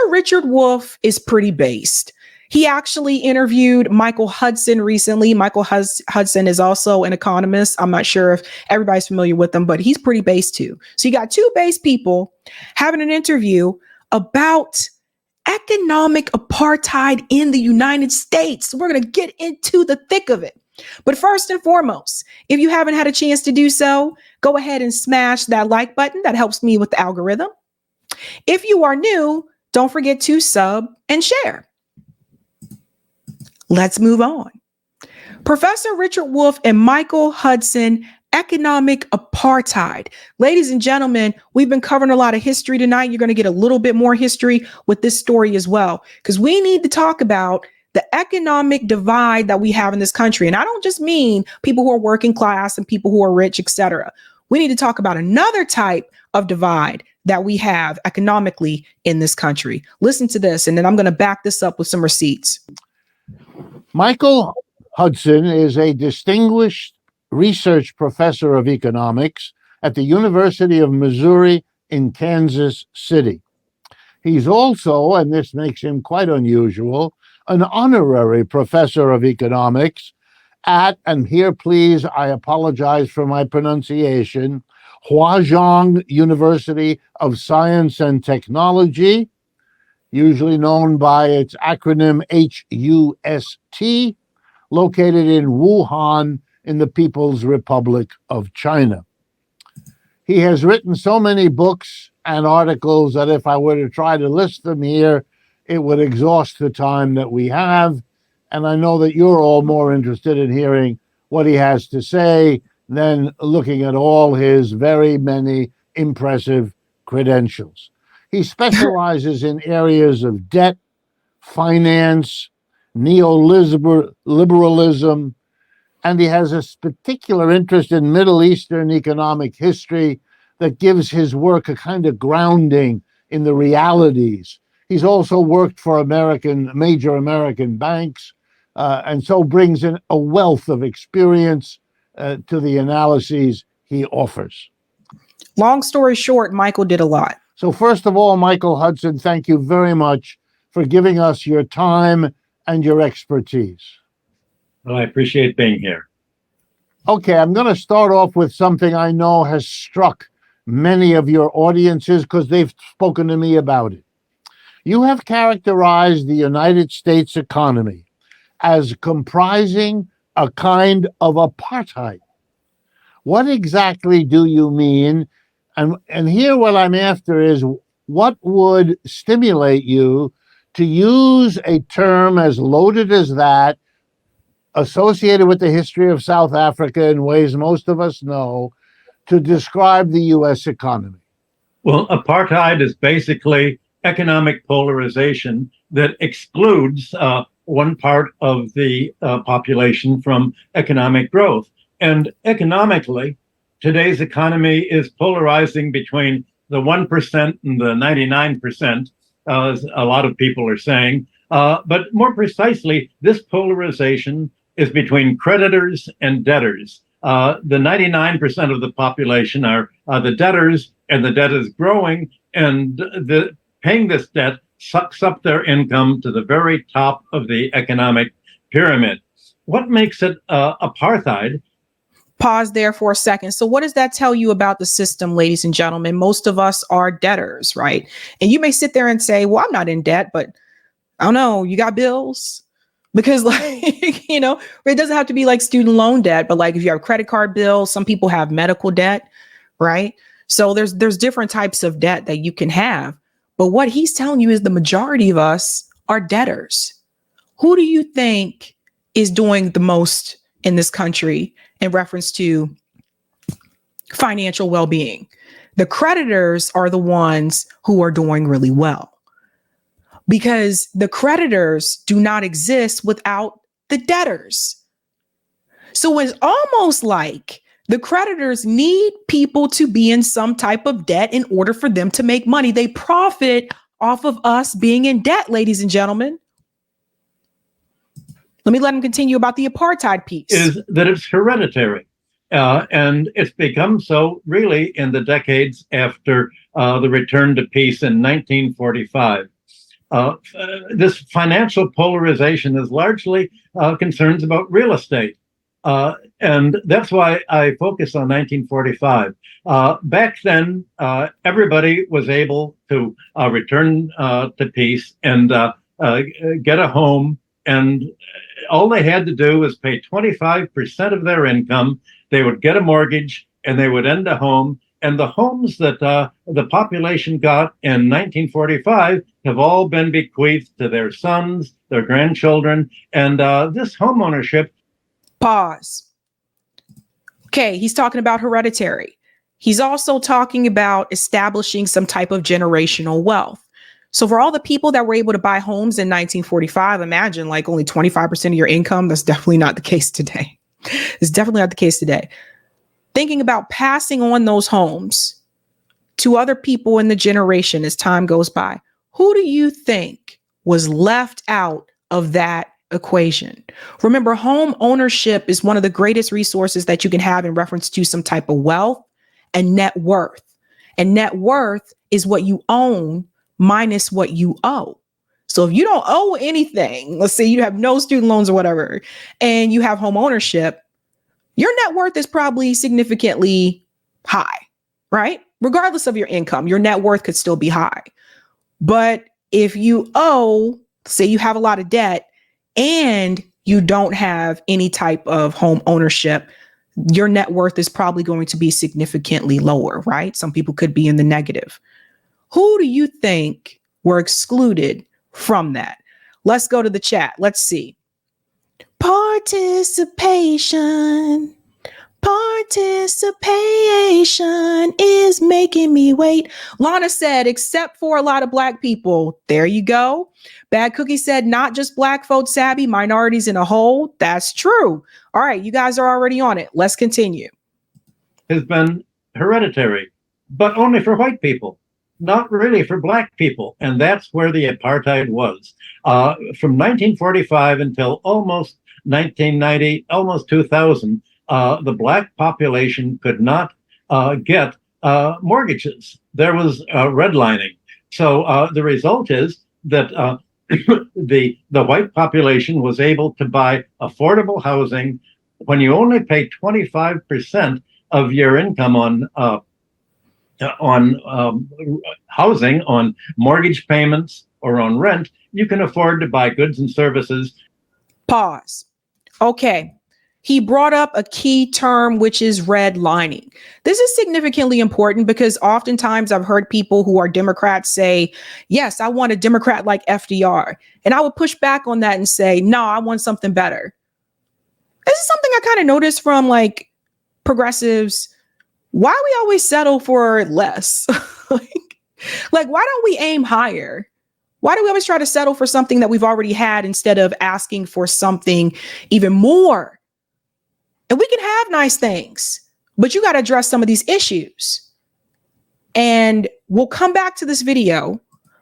Richard Wolff is pretty based. He actually interviewed Michael Hudson recently. Michael Hudson is also an economist. I'm not sure if everybody's familiar with him, but he's pretty based too. So you got two based people having an interview about economic apartheid in the United States. We're going to get into the thick of it. But first and foremost, if you haven't had a chance to do so, go ahead and smash that like button. That helps me with the algorithm. If you are new, don't forget to sub and share. Let's move on. Professor Richard Wolff and Michael Hudson, economic apartheid. Ladies and gentlemen, we've been covering a lot of history tonight. You're going to get a little bit more history with this story as well, because we need to talk about the economic divide that we have in this country. And I don't just mean people who are working class and people who are rich, etc. We need to talk about another type of divide that we have economically in this country. Listen to this, and then I'm going to back this up with some receipts. Michael Hudson is a distinguished research professor of economics at the University of Missouri in Kansas City. He's also, and this makes him quite unusual, an honorary professor of economics at, and here please, I apologize for my pronunciation, Huazhong University of Science and Technology, usually known by its acronym HUST, located in Wuhan in the People's Republic of China. He has written so many books and articles that if I were to try to list them here, it would exhaust the time that we have. And I know that you're all more interested in hearing what he has to say than looking at all his very many impressive credentials. He specializes in areas of debt, finance, neoliberalism, and he has a particular interest in Middle Eastern economic history that gives his work a kind of grounding in the realities. He's also worked for major American banks, and so brings in a wealth of experience to the analyses he offers. Long story short, Michael did a lot. So first of all, Michael Hudson, thank you very much for giving us your time and your expertise. Well, I appreciate being here. Okay, I'm going to start off with something I know has struck many of your audiences because they've spoken to me about it. You have characterized the United States economy as comprising a kind of apartheid. What exactly do you mean? And here what I'm after is, what would stimulate you to use a term as loaded as that, associated with the history of South Africa in ways most of us know, to describe the U.S. economy? Well, apartheid is basically economic polarization that excludes one part of the population from economic growth. And economically, today's economy is polarizing between the 1% and the 99%, as a lot of people are saying. But more precisely, this polarization is between creditors and debtors. The 99% of the population are the debtors, and the debt is growing, and paying this debt sucks up their income to the very top of the economic pyramid. What makes it apartheid? Pause there for a second. So what does that tell you about the system, ladies and gentlemen? Most of us are debtors, right? And you may sit there and say, well, I'm not in debt, but I don't know, you got bills? Because it doesn't have to be like student loan debt, but like if you have credit card bills, some people have medical debt, right? So there's different types of debt that you can have. But what he's telling you is the majority of us are debtors. Who do you think is doing the most in this country in reference to financial well-being? The creditors are the ones who are doing really well, because the creditors do not exist without the debtors. So it's almost like the creditors need people to be in some type of debt in order for them to make money. They profit off of us being in debt, ladies and gentlemen. Let me let him continue about the apartheid piece. Is that it's hereditary. And it's become so really in the decades after the return to peace in 1945. this financial polarization is largely concerns about real estate. And that's why I focus on 1945. Back then, everybody was able to return to peace and get a home. And all they had to do was pay 25% of their income. They would get a mortgage and they would end a home. And the homes that the population got in 1945 have all been bequeathed to their sons, their grandchildren. And this homeownership. Pause. Okay, he's talking about hereditary. He's also talking about establishing some type of generational wealth. So for all the people that were able to buy homes in 1945, imagine like only 25% of your income. That's definitely not the case today. It's definitely not the case today. Thinking about passing on those homes to other people in the generation as time goes by. Who do you think was left out of that equation? Remember, home ownership is one of the greatest resources that you can have in reference to some type of wealth and net worth. And net worth is what you own minus what you owe. So if you don't owe anything, let's say you have no student loans or whatever, and you have home ownership, your net worth is probably significantly high, right? Regardless of your income, your net worth could still be high. But if you owe, say you have a lot of debt and you don't have any type of home ownership, your net worth is probably going to be significantly lower, right? Some people could be in the negative. Who do you think were excluded from that? Let's go to the chat. Let's see. Participation is making me wait. Lana said, except for a lot of Black people. There you go. Bad Cookie said, not just Black folks, Sabby, minorities in a whole. That's true. All right, you guys are already on it. Let's continue. Has been hereditary, but only for white people, not really for Black people. And that's where the apartheid was. From 1945 until almost 1990, almost 2000, the Black population could not get mortgages. There was redlining. So the result is that the white population was able to buy affordable housing when you only pay 25% of your income on housing, on mortgage payments, or on rent. You can afford to buy goods and services. Pause. Okay. He brought up a key term, which is redlining. This is significantly important because oftentimes I've heard people who are Democrats say, yes, I want a Democrat like FDR. And I would push back on that and say, no, I want something better. This is something I kind of noticed from like progressives. Why we always settle for less? like, why don't we aim higher? Why do we always try to settle for something that we've already had instead of asking for something even more? And we can have nice things, but you got to address some of these issues. And we'll come back to this video.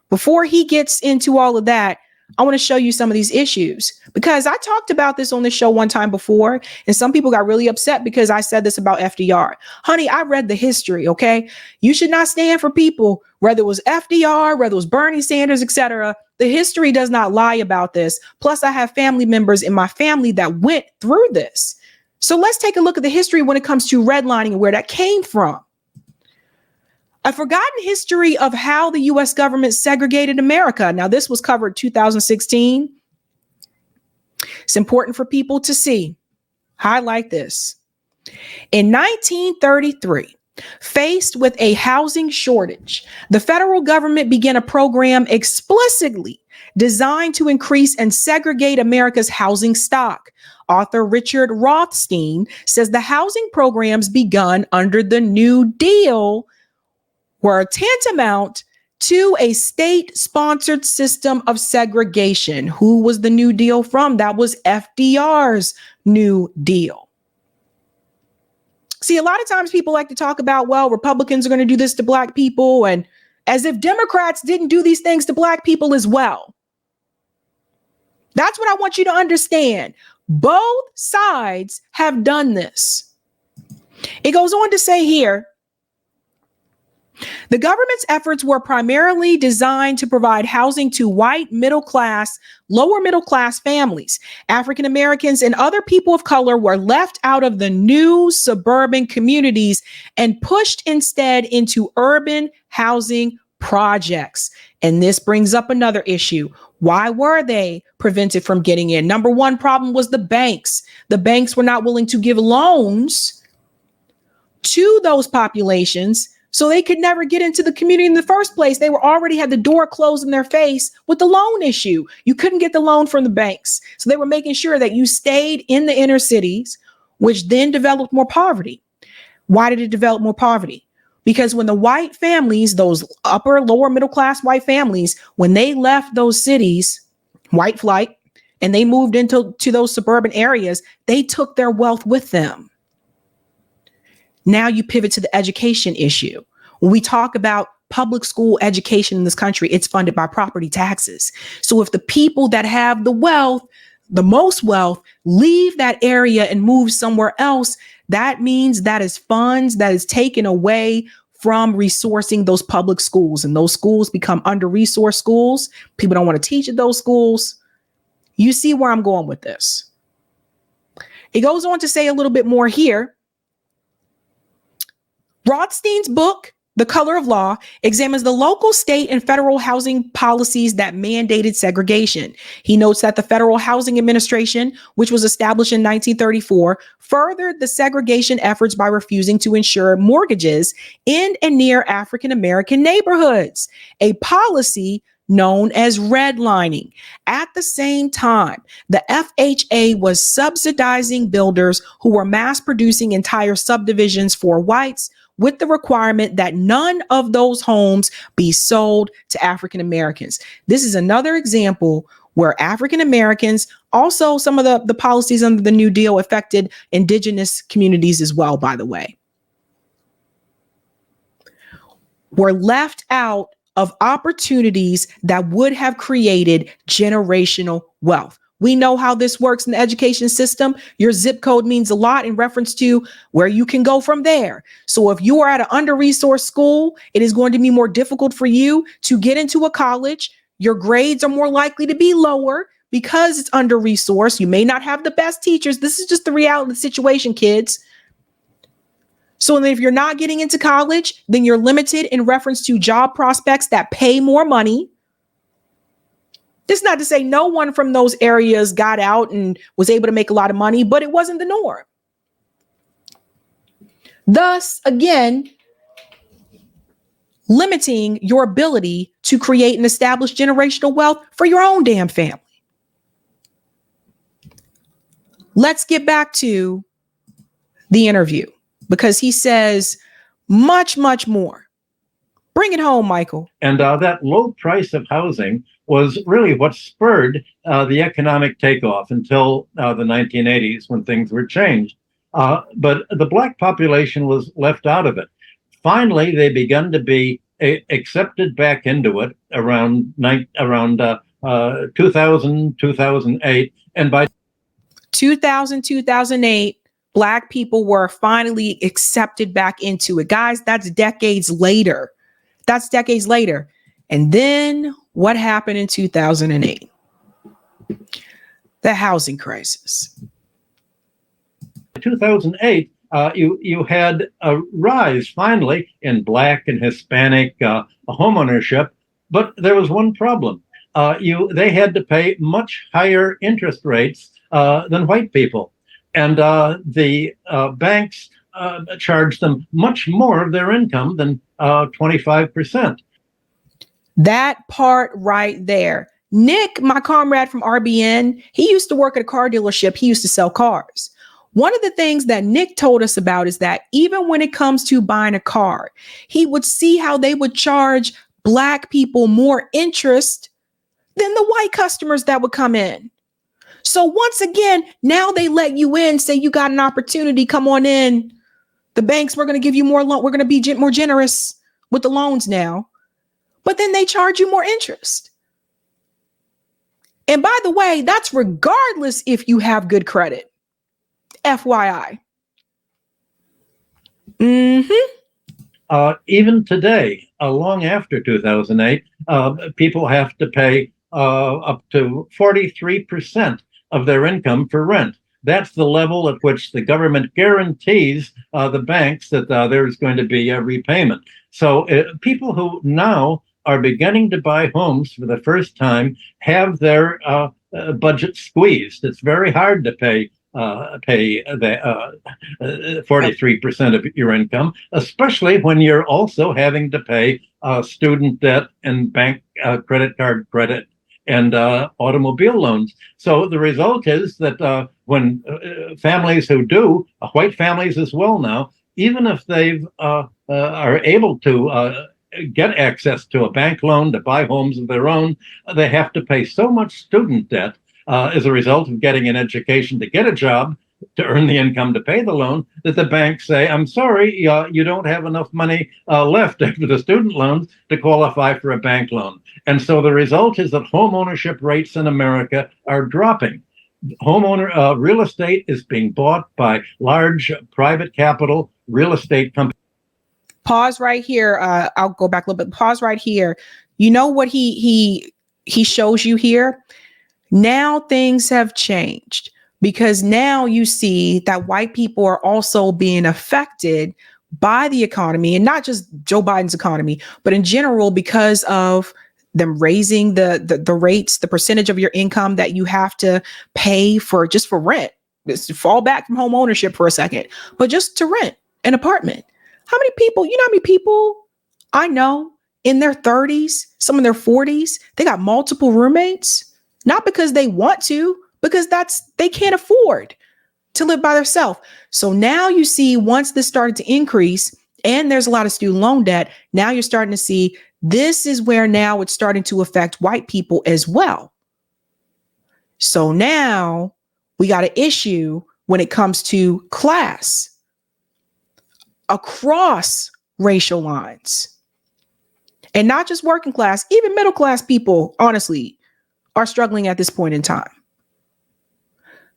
Before he gets into all of that, I want to show you some of these issues because I talked about this on the show one time before, and some people got really upset because I said this about FDR. Honey, I read the history, okay? You should not stand for people, whether it was FDR, whether it was Bernie Sanders, etc. The history does not lie about this. Plus, I have family members in my family that went through this. So let's take a look at the history when it comes to redlining and where that came from. A forgotten history of how the U.S. government segregated America. Now, this was covered 2016. It's important for people to see. Highlight this. In 1933, faced with a housing shortage, the federal government began a program explicitly designed to increase and segregate America's housing stock. Author Richard Rothstein says the housing programs begun under the New Deal were tantamount to a state-sponsored system of segregation. Who was the New Deal from? That was FDR's New Deal. See, a lot of times people like to talk about, well, Republicans are going to do this to Black people, and as if Democrats didn't do these things to Black people as well. That's what I want you to understand. Both sides have done this. It goes on to say here, The government's efforts were primarily designed to provide housing to white, middle-class, lower middle-class families. African Americans and other people of color were left out of the new suburban communities and pushed instead into urban housing projects. And this brings up another issue. Why were they prevented from getting in? Number one problem was the banks. The banks were not willing to give loans to those populations, so they could never get into the community in the first place. They were already had the door closed in their face with the loan issue. You couldn't get the loan from the banks. So they were making sure that you stayed in the inner cities, which then developed more poverty. Why did it develop more poverty? Because when the white families, those upper, lower middle class white families, when they left those cities, white flight, and they moved into those suburban areas, they took their wealth with them. Now you pivot to the education issue. When we talk about public school education in this country, it's funded by property taxes. So if the people that have the wealth, the most wealth, leave that area and move somewhere else, that means that is funds that is taken away from resourcing those public schools. And those schools become under-resourced schools. People don't want to teach at those schools. You see where I'm going with this. It goes on to say a little bit more here. Rothstein's book, The Color of Law, examines the local, state, and federal housing policies that mandated segregation. He notes that the Federal Housing Administration, which was established in 1934, furthered the segregation efforts by refusing to insure mortgages in and near African American neighborhoods, a policy known as redlining. At the same time, the FHA was subsidizing builders who were mass producing entire subdivisions for whites, with the requirement that none of those homes be sold to African Americans. This is another example where African Americans, also some of the policies under the New Deal affected indigenous communities as well, by the way, were left out of opportunities that would have created generational wealth. We know how this works in the education system. Your zip code means a lot in reference to where you can go from there. So if you are at an under-resourced school, it is going to be more difficult for you to get into a college. Your grades are more likely to be lower because it's under-resourced. You may not have the best teachers. This is just the reality of the situation, kids. So if you're not getting into college, then you're limited in reference to job prospects that pay more money. It's not to say no one from those areas got out and was able to make a lot of money, but it wasn't the norm. Thus, again, limiting your ability to create and establish generational wealth for your own damn family. Let's get back to the interview because he says much, much more. Bring it home, Michael. And that low price of housing was really what spurred the economic takeoff until the 1980s when things were changed. But the Black population was left out of it. Finally, they began to be accepted back into it around 2000, 2008. And by 2000, 2008, Black people were finally accepted back into it. Guys, that's decades later. That's decades later. And then what happened in 2008? The housing crisis. 2008, you had a rise finally in Black and Hispanic homeownership, but there was one problem. They had to pay much higher interest rates than white people. And the banks charged them much more of their income than 25%. That part right there. Nick, my comrade from RBN, he used to work at a car dealership. He used to sell cars. One of the things that Nick told us about is that even when it comes to buying a car, he would see how they would charge Black people more interest than the white customers that would come in. So once again, now they let you in, say you got an opportunity, come on in. The banks, we're going to give you more loan. We're going to be more generous with the loans now. But then they charge you more interest. And by the way, that's regardless if you have good credit. FYI. even today, long after 2008, people have to pay up to 43% of their income for rent. That's the level at which the government guarantees the banks that there's going to be a repayment. So people who now are beginning to buy homes for the first time have their budget squeezed. It's very hard to pay the 43% of your income, especially when you're also having to pay student debt and bank credit card credit and automobile loans. So the result is that when families who do, white families as well now, even if they are able to get access to a bank loan to buy homes of their own, they have to pay so much student debt as a result of getting an education to get a job to earn the income to pay the loan, that the banks say, I'm sorry, you don't have enough money left after the student loans to qualify for a bank loan. And so the result is that home ownership rates in America are dropping. Real estate is being bought by large private capital real estate companies. Pause right here. I'll go back a little bit. Pause right here. You know what he shows you here? Now things have changed, because now you see that white people are also being affected by the economy, and not just Joe Biden's economy, but in general, because of them raising the rates, the percentage of your income that you have to pay for just for rent. Let's fall back from home ownership for a second, but just to rent an apartment. How many people, you know how many people I know in their 30s, some in their 40s, they got multiple roommates, not because they want to, because they can't afford to live by themselves. So now you see, once this started to increase and there's a lot of student loan debt, now you're starting to see this is where now it's starting to affect white people as well. So now we got an issue when it comes to class across racial lines, and not just working class, even middle class people, honestly, are struggling at this point in time.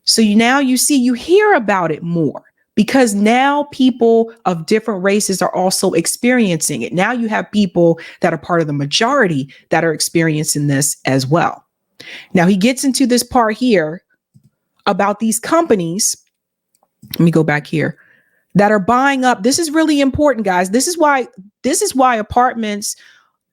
So you hear about it more, because now people of different races are also experiencing it. Now you have people that are part of the majority that are experiencing this as well. Now he gets into this part here about these companies. Let me go back here, that are buying up. This is really important, guys. This is why apartments,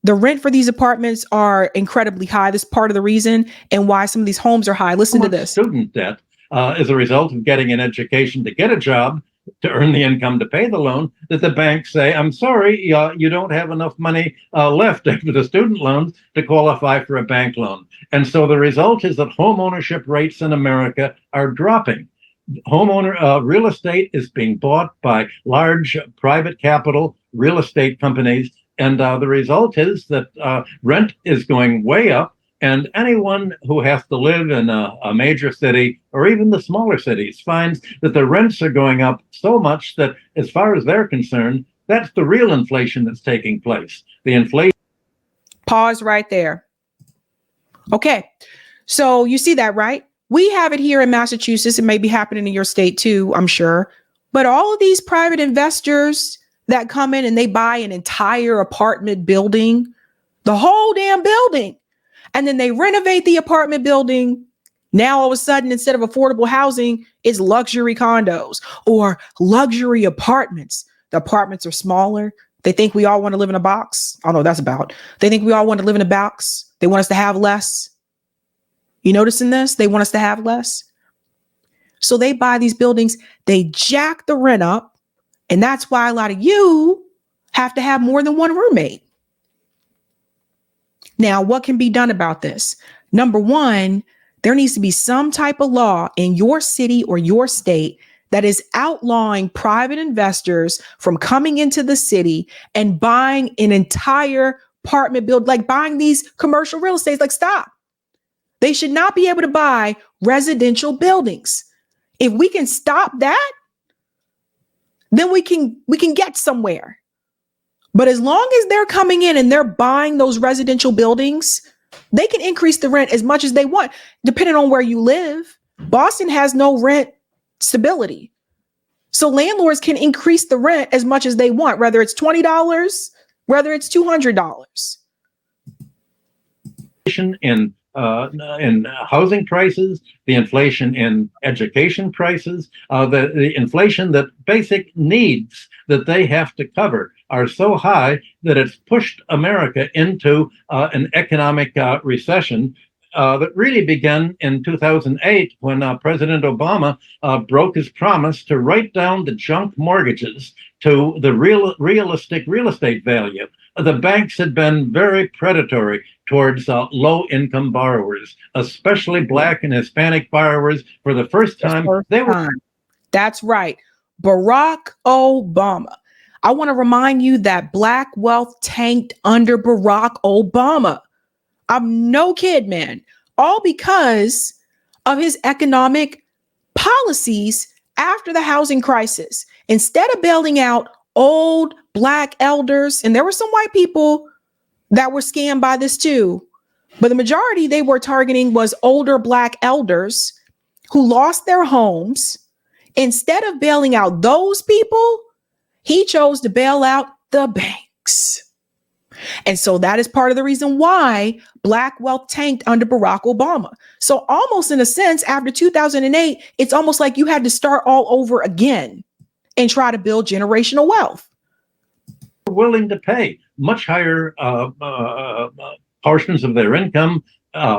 the rent for these apartments are incredibly high. This is part of the reason, and why some of these homes are high. Listen to this. Student debt as a result of getting an education to get a job to earn the income to pay the loan, that the banks say, I'm sorry, you don't have enough money left after the student loans to qualify for a bank loan. And so the result is that home ownership rates in America are dropping. Real estate is being bought by large private capital real estate companies. And the result is that rent is going way up. And anyone who has to live in a major city, or even the smaller cities, finds that the rents are going up so much that, as far as they're concerned, that's the real inflation that's taking place. The inflation. Pause right there. Okay. So you see that, right? We have it here in Massachusetts. It may be happening in your state too, I'm sure. But all of these private investors that come in and they buy an entire apartment building, the whole damn building, and then they renovate the apartment building. Now, all of a sudden, instead of affordable housing, it's luxury condos or luxury apartments. The apartments are smaller. They think we all want to live in a box. I don't know what that's about. They think we all want to live in a box. They want us to have less. You noticing this? They want us to have less. So they buy these buildings, they jack the rent up. And that's why a lot of you have to have more than one roommate. Now, what can be done about this? Number one, there needs to be some type of law in your city or your state that is outlawing private investors from coming into the city and buying an entire apartment build, like buying these commercial real estate. Like, stop. They should not be able to buy residential buildings. If we can stop that, then we can get somewhere. But as long as they're coming in and they're buying those residential buildings, they can increase the rent as much as they want, depending on where you live. Boston has no rent stability. So landlords can increase the rent as much as they want, whether it's $20, whether it's $200. In housing prices, the inflation in education prices, the inflation that basic needs that they have to cover are so high that it's pushed America into an economic recession that really began in 2008 when President Obama broke his promise to write down the junk mortgages to the realistic real estate value. The banks had been very predatory towards low-income borrowers, especially Black and Hispanic borrowers. For the first time, That's right. Barack Obama. I want to remind you that Black wealth tanked under Barack Obama. I'm no kid, man. All because of his economic policies after the housing crisis. Instead of bailing out old Black elders, and there were some white people that were scammed by this too, but the majority they were targeting was older Black elders who lost their homes. Instead of bailing out those people, he chose to bail out the banks. And so that is part of the reason why Black wealth tanked under Barack Obama. So almost in a sense, after 2008, it's almost like you had to start all over again and try to build generational wealth. Willing to pay much higher portions of their income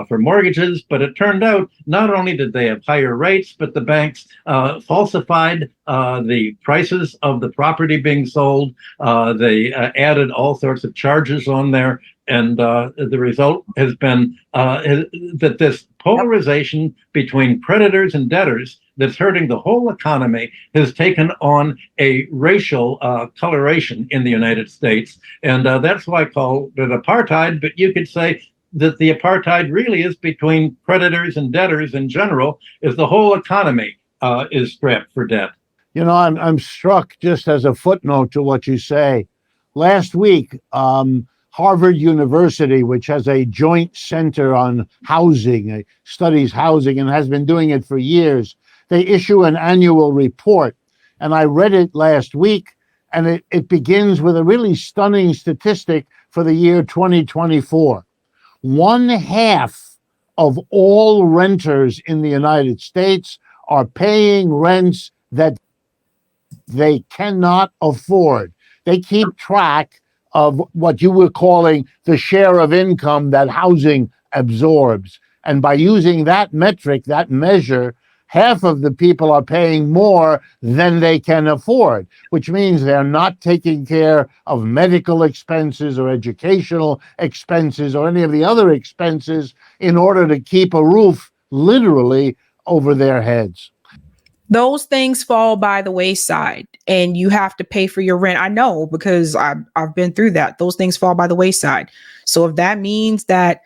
for mortgages, but it turned out not only did they have higher rates, but the banks falsified the prices of the property being sold. They added all sorts of charges on there, and the result has been that this polarization between creditors and debtors that's hurting the whole economy has taken on a racial coloration in the United States. And that's why I call it apartheid, but you could say that the apartheid really is between creditors and debtors in general, is the whole economy is strapped for debt. You know, I'm struck, just as a footnote to what you say. Last week, Harvard University, which has a joint center on housing, studies housing, and has been doing it for years, they issue an annual report. And I read it last week, and it begins with a really stunning statistic for the year 2024. 1/2 of all renters in the United States are paying rents that they cannot afford. They keep track of what you were calling the share of income that housing absorbs. And by using that metric, that measure, half of the people are paying more than they can afford, which means they're not taking care of medical expenses or educational expenses or any of the other expenses in order to keep a roof literally over their heads. Those things fall by the wayside and you have to pay for your rent. I know because I've been through that. Those things fall by the wayside. So if that means that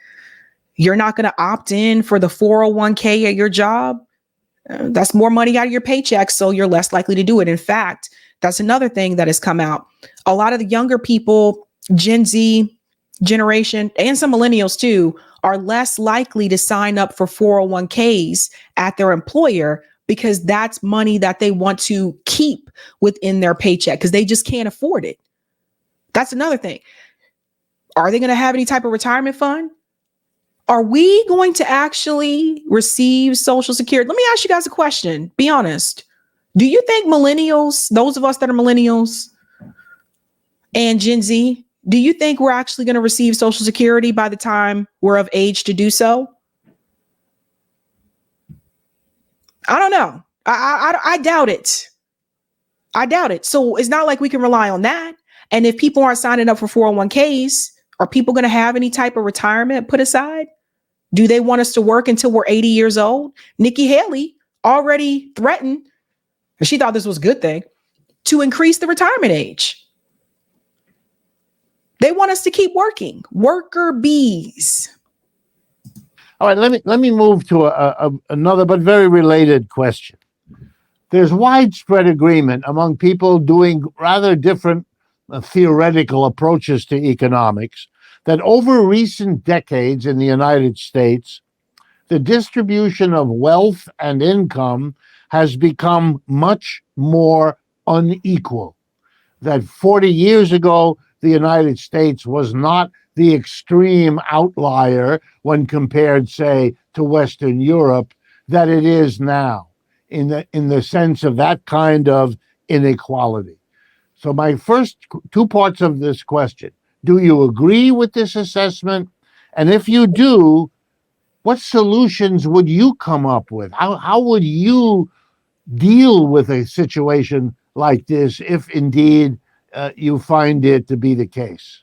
you're not going to opt in for the 401k at your job, that's more money out of your paycheck. So you're less likely to do it. In fact, that's another thing that has come out. A lot of the younger people, Gen Z generation, and some millennials too, are less likely to sign up for 401ks at their employer because that's money that they want to keep within their paycheck because they just can't afford it. That's another thing. Are they going to have any type of retirement fund? Are we going to actually receive Social Security? Let me ask you guys a question. Be honest. Do you think millennials, those of us that are millennials and Gen Z, do you think we're actually going to receive Social Security by the time we're of age to do so? I don't know. I doubt it. I doubt it. So it's not like we can rely on that. And if people aren't signing up for 401ks, are people going to have any type of retirement put aside? Do they want us to work until we're 80 years old? Nikki Haley already threatened, and she thought this was a good thing, to increase the retirement age. They want us to keep working. Worker bees. All right, let me move to another but very related question. There's widespread agreement among people doing rather different theoretical approaches to economics that over recent decades in the United States, the distribution of wealth and income has become much more unequal. That 40 years ago, the United States was not the extreme outlier when compared, say, to Western Europe that it is now, in the sense of that kind of inequality. So my first two parts of this question: do you agree with this assessment? And if you do, what solutions would you come up with? How would you deal with a situation like this if indeed you find it to be the case?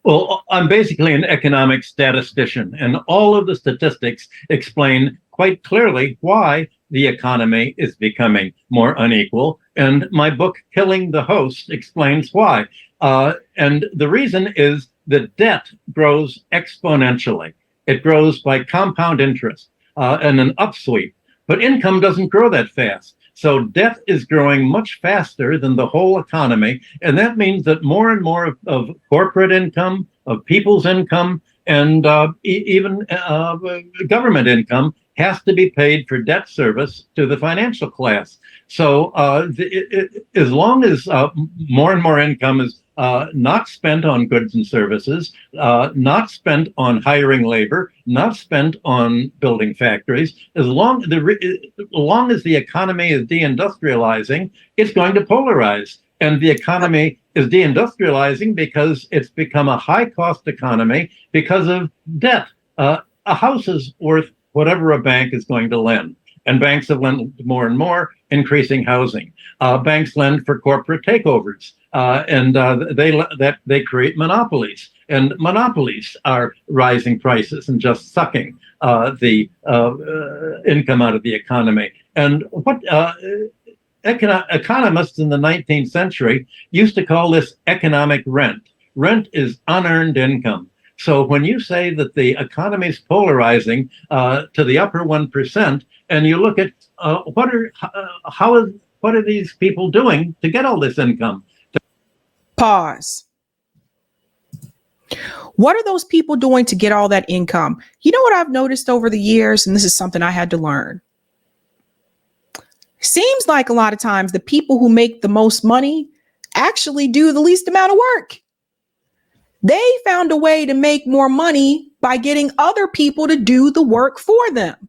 Well, I'm basically an economic statistician, and all of the statistics explain quite clearly why the economy is becoming more unequal. And my book, Killing the Host, explains why. And the reason is that debt grows exponentially. It grows by compound interest and an upsweep, but income doesn't grow that fast. So debt is growing much faster than the whole economy. And that means that more and more of corporate income, of people's income, and even government income has to be paid for debt service to the financial class. So as long as more and more income is not spent on goods and services, not spent on hiring labor, not spent on building factories, as long as the economy is deindustrializing, it's going to polarize. And the economy is deindustrializing because it's become a high-cost economy because of debt. A house is worth whatever a bank is going to lend. And banks have lent more and more, increasing housing. Banks lend for corporate takeovers, and they create monopolies. And monopolies are rising prices and just sucking the income out of the economy. And what economists in the 19th century used to call this economic rent. Rent is unearned income. So when you say that the economy is polarizing to the upper 1%, and you look at what are these people doing to get all this income? Pause. What are those people doing to get all that income? You know what I've noticed over the years, and this is something I had to learn. Seems like a lot of times the people who make the most money actually do the least amount of work. They found a way to make more money by getting other people to do the work for them.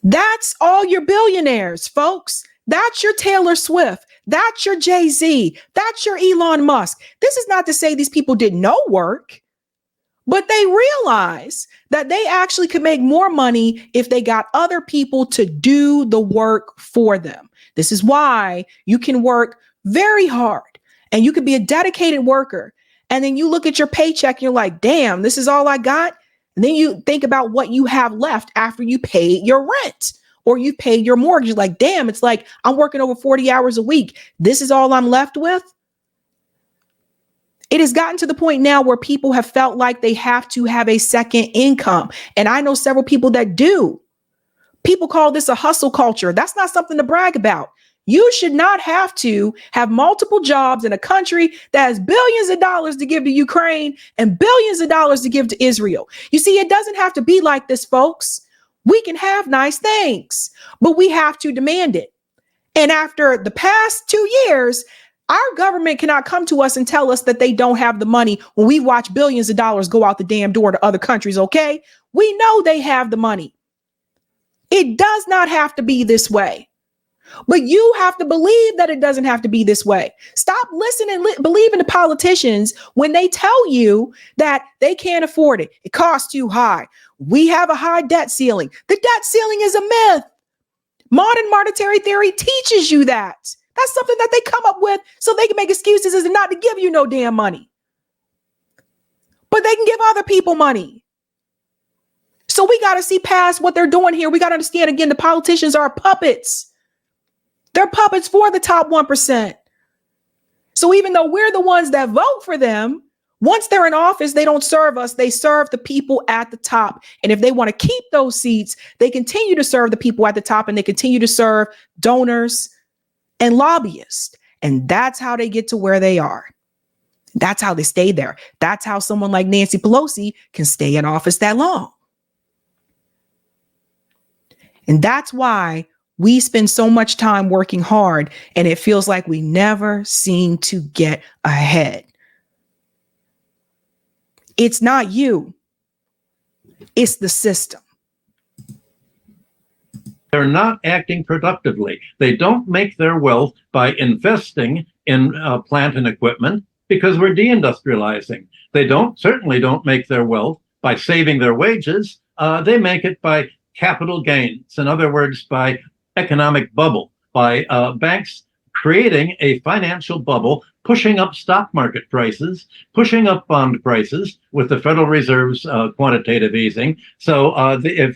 That's all your billionaires, folks. That's your Taylor Swift. That's your Jay-Z. That's your Elon Musk. This is not to say these people did no work, but they realize that they actually could make more money if they got other people to do the work for them. This is why you can work very hard and you could be a dedicated worker. And then you look at your paycheck and you're like, damn, this is all I got. And then you think about what you have left after you paid your rent or you paid your mortgage. You're like, damn, it's like I'm working over 40 hours a week. This is all I'm left with. It has gotten to the point now where people have felt like they have to have a second income. And I know several people that do. People call this a hustle culture. That's not something to brag about. You should not have to have multiple jobs in a country that has billions of dollars to give to Ukraine and billions of dollars to give to Israel. You see, it doesn't have to be like this, folks. We can have nice things, but we have to demand it. And after the past 2 years, our government cannot come to us and tell us that they don't have the money when we watch billions of dollars go out the damn door to other countries, okay? We know they have the money. It does not have to be this way. But you have to believe that it doesn't have to be this way. Stop listening, believing the politicians when they tell you that they can't afford it. It costs too high. We have a high debt ceiling. The debt ceiling is a myth. Modern monetary theory teaches you that. That's something that they come up with so they can make excuses as not to give you no damn money. But they can give other people money. So we got to see past what they're doing here. We got to understand, again, the politicians are puppets. They're puppets for the top 1%. So even though we're the ones that vote for them, once they're in office, they don't serve us. They serve the people at the top. And if they want to keep those seats, they continue to serve the people at the top and they continue to serve donors and lobbyists. And that's how they get to where they are. That's how they stay there. That's how someone like Nancy Pelosi can stay in office that long. And that's why We spend so much time working hard, and it feels like we never seem to get ahead. It's not you. It's the system. They're not acting productively. They don't make their wealth by investing in plant and equipment because we're deindustrializing. They certainly don't make their wealth by saving their wages. They make it by capital gains. In other words, by economic bubble, by banks creating a financial bubble, pushing up stock market prices, pushing up bond prices with the Federal Reserve's quantitative easing. So the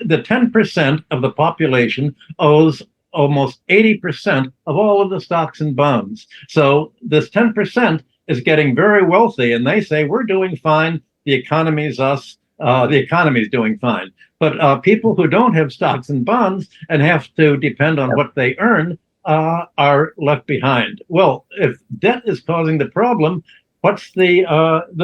10% of the population owes almost 80% of all of the stocks and bonds. So this 10% is getting very wealthy, and they say, we're doing fine, the economy's us, the economy's doing fine. But people who don't have stocks and bonds and have to depend on what they earn are left behind. Well, if debt is causing the problem, what's the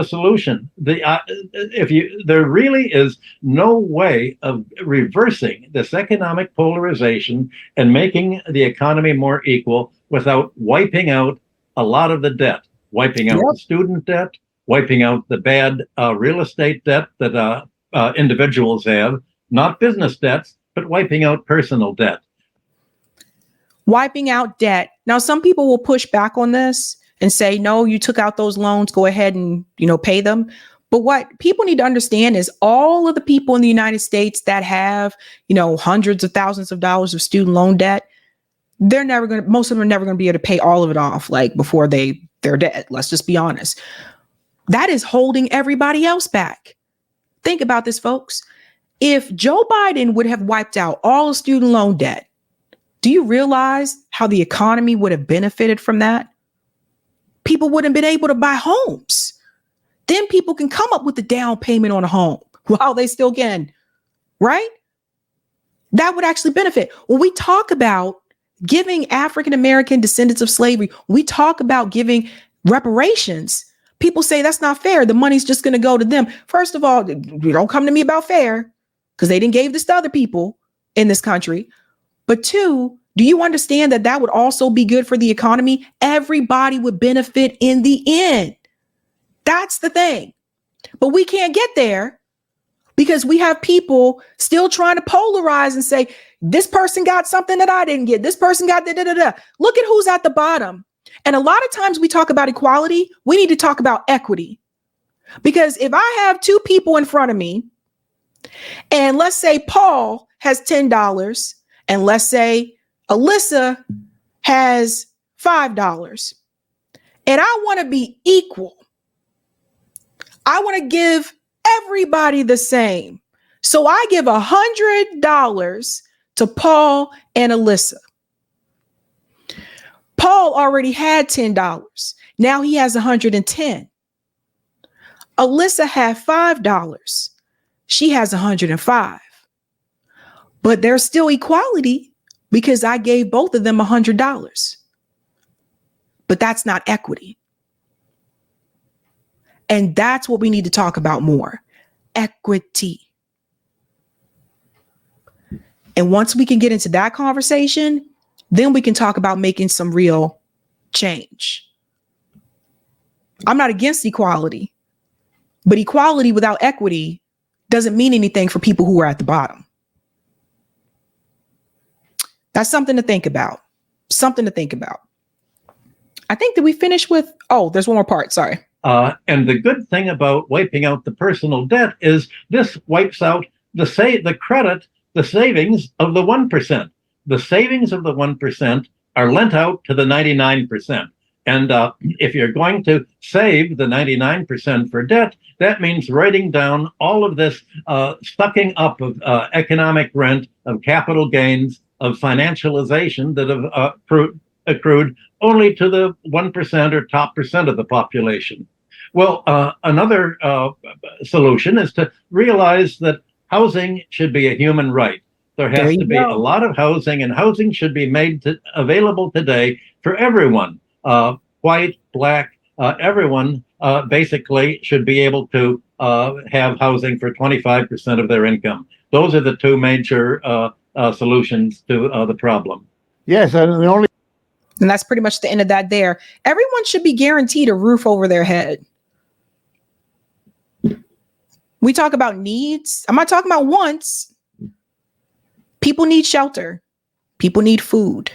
solution? There really is no way of reversing this economic polarization and making the economy more equal without wiping out a lot of the debt, wiping out the student debt, wiping out the bad real estate debt that individuals have, not business debts, but wiping out personal debt. Wiping out debt. Now, some people will push back on this and say, no, you took out those loans, go ahead and, pay them. But what people need to understand is all of the people in the United States that have, hundreds of thousands of dollars of student loan debt, most of them are never going to be able to pay all of it off, like before they're dead. Let's just be honest. That is holding everybody else back. Think about this, folks. If Joe Biden would have wiped out all of student loan debt, do you realize how the economy would have benefited from that? People wouldn't have been able to buy homes. Then people can come up with the down payment on a home while they still can, right? That would actually benefit. When we talk about giving African-American descendants of slavery, we talk about giving reparations. People say that's not fair. The money's just going to go to them. First of all, you don't come to me about fair because they didn't give this to other people in this country. But two, do you understand that that would also be good for the economy? Everybody would benefit in the end. That's the thing. But we can't get there because we have people still trying to polarize and say, this person got something that I didn't get. This person got da-da-da-da. Look at who's at the bottom. And a lot of times we talk about equality, we need to talk about equity. Because if I have two people in front of me, and let's say Paul has $10, and let's say Alyssa has $5, and I want to be equal. I want to give everybody the same. So I give $100 to Paul and Alyssa. Paul already had $10. Now he has $110. Alyssa had $5. She has $105. But there's still equality because I gave both of them $100. But that's not equity. And that's what we need to talk about more. Equity. And once we can get into that conversation, then we can talk about making some real change. I'm not against equality, but equality without equity doesn't mean anything for people who are at the bottom. That's something to think about. Something to think about. I think that we finished with, there's one more part. Sorry. And the good thing about wiping out the personal debt is this wipes out the savings of the 1%. The savings of the 1% are lent out to the 99%. And if you're going to save the 99% for debt, that means writing down all of this sucking up of economic rent, of capital gains, of financialization that have accrued only to the 1% or top percent of the population. Well, another solution is to realize that housing should be a human right. There has to be a lot of housing, and housing should be made available today for everyone. White, black, everyone basically should be able to have housing for 25% of their income. Those are the two major solutions to the problem. Yes, and the only And that's pretty much the end of that there. Everyone should be guaranteed a roof over their head. We talk about needs. I'm not talking about wants. People need shelter. People need food.